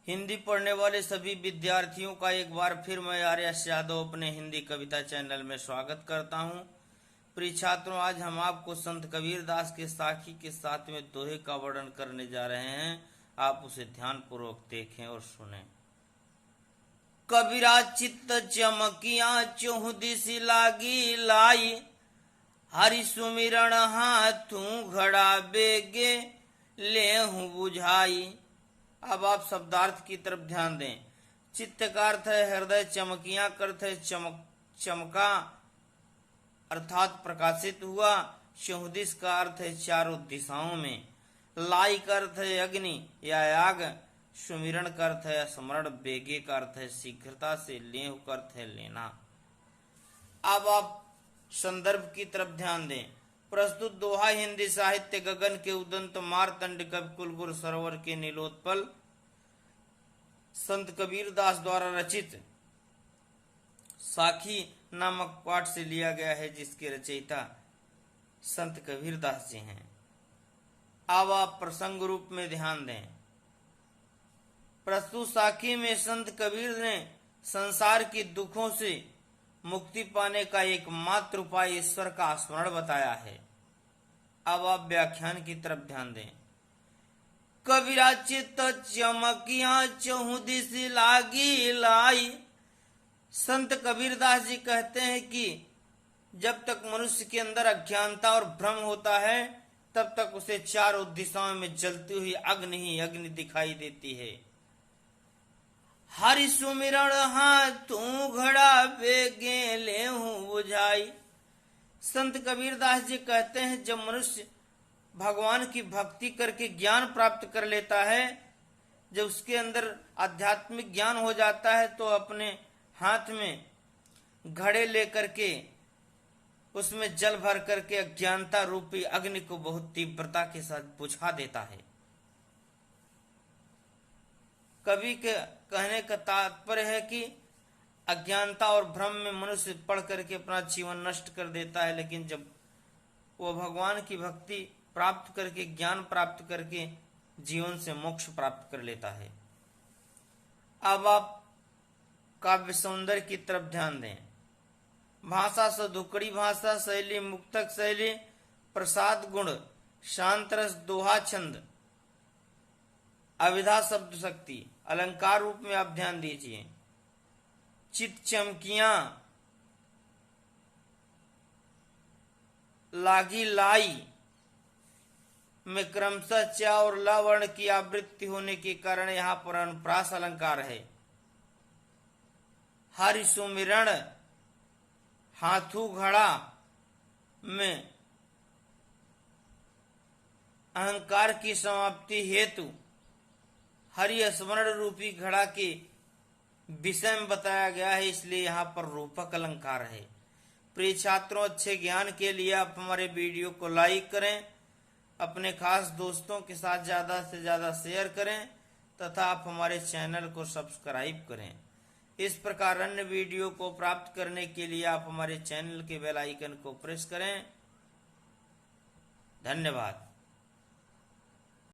हिंदी पढ़ने वाले सभी विद्यार्थियों का एक बार फिर मैं आर्यस यादव अपने हिंदी कविता चैनल में स्वागत करता हूं। प्रिय छात्रों, आज हम आपको संत कबीरदास के साखी के साथ में दोहे का वर्णन करने जा रहे हैं। आप उसे ध्यानपूर्वक देखें और सुनें। कबीरा चित्त चमकिया चौह दिस लागी लाई, हरि सुमिरन हाथू घड़ा बेगे लेहू बुझाई। अब आप शब्दार्थ की तरफ ध्यान दें। चित्त का अर्थ है हृदय, चमकिया का अर्थ है चमका अर्थात प्रकाशित हुआ, चौहदिश का अर्थ है चारों दिशाओं में, लाई का अर्थ है अग्नि या आग, सुमिरन का अर्थ है स्मरण, बेगे का अर्थ है शीघ्रता से, लेह का अर्थ है लेना। अब आप संदर्भ की तरफ ध्यान दें। प्रस्तुत दोहा हिंदी साहित्य गगन के उदंत मारतंड कवि कुलगुरु सरोवर के नीलोत्पल संत कबीरदास द्वारा रचित साखी नामक पाठ से लिया गया है, जिसके रचयिता संत कबीरदास जी हैं। अब आप प्रसंग रूप में ध्यान दें। प्रस्तुत साखी में संत कबीर ने संसार के दुखों से मुक्ति पाने का एकमात्र उपाय ईश्वर का स्मरण बताया है। अब आप व्याख्यान की तरफ ध्यान दें। कबीरा चित्त चमकिया चौहु दिस लागी लाई। संत कबीरदास जी कहते हैं कि जब तक मनुष्य के अंदर अज्ञानता और भ्रम होता है, तब तक उसे चारों दिशाओं में जलती हुई अग्नि ही अग्नि दिखाई देती है। हरि सुमिरण हाथू घड़ा बेगे लेहू बुझाई। संत कबीरदास जी कहते हैं जब मनुष्य भगवान की भक्ति करके ज्ञान प्राप्त कर लेता है, जब उसके अंदर आध्यात्मिक ज्ञान हो जाता है, तो अपने हाथ में घड़े लेकर के उसमें जल भर करके अज्ञानता रूपी अग्नि को बहुत तीव्रता के साथ बुझा देता है। कवि के कहने का तात्पर्य है कि अज्ञानता और भ्रम में मनुष्य पढ़ करके अपना जीवन नष्ट कर देता है, लेकिन जब वो भगवान की भक्ति प्राप्त करके ज्ञान प्राप्त करके जीवन से मोक्ष प्राप्त कर लेता है। अब आप काव्य सौंदर्य की तरफ ध्यान दें। भाषा सधुकड़ी भाषा, शैली मुक्तक शैली, प्रसाद गुण, शांत रस, दोहा छंद, अविधा शब्द शक्ति, अलंकार रूप में आप ध्यान दीजिए। चित चमकिया लागी लाई में क्रमशः च और ल वर्ण की आवृत्ति होने के कारण यहाँ पर अनुप्रास अलंकार है। हरि सुमिरण हाथू घड़ा में अहंकार की समाप्ति हेतु हरि स्मरण रूपी घड़ा के विषय में बताया गया है, इसलिए यहाँ पर रूपक अलंकार है। प्रिय छात्रों, अच्छे ज्ञान के लिए आप हमारे वीडियो को लाइक करें, अपने खास दोस्तों के साथ ज़्यादा से ज़्यादा शेयर करें तथा आप हमारे चैनल को सब्सक्राइब करें। इस प्रकार अन्य वीडियो को प्राप्त करने के लिए आप हमारे चैनल के बेल आइकन को प्रेस करें। धन्यवाद।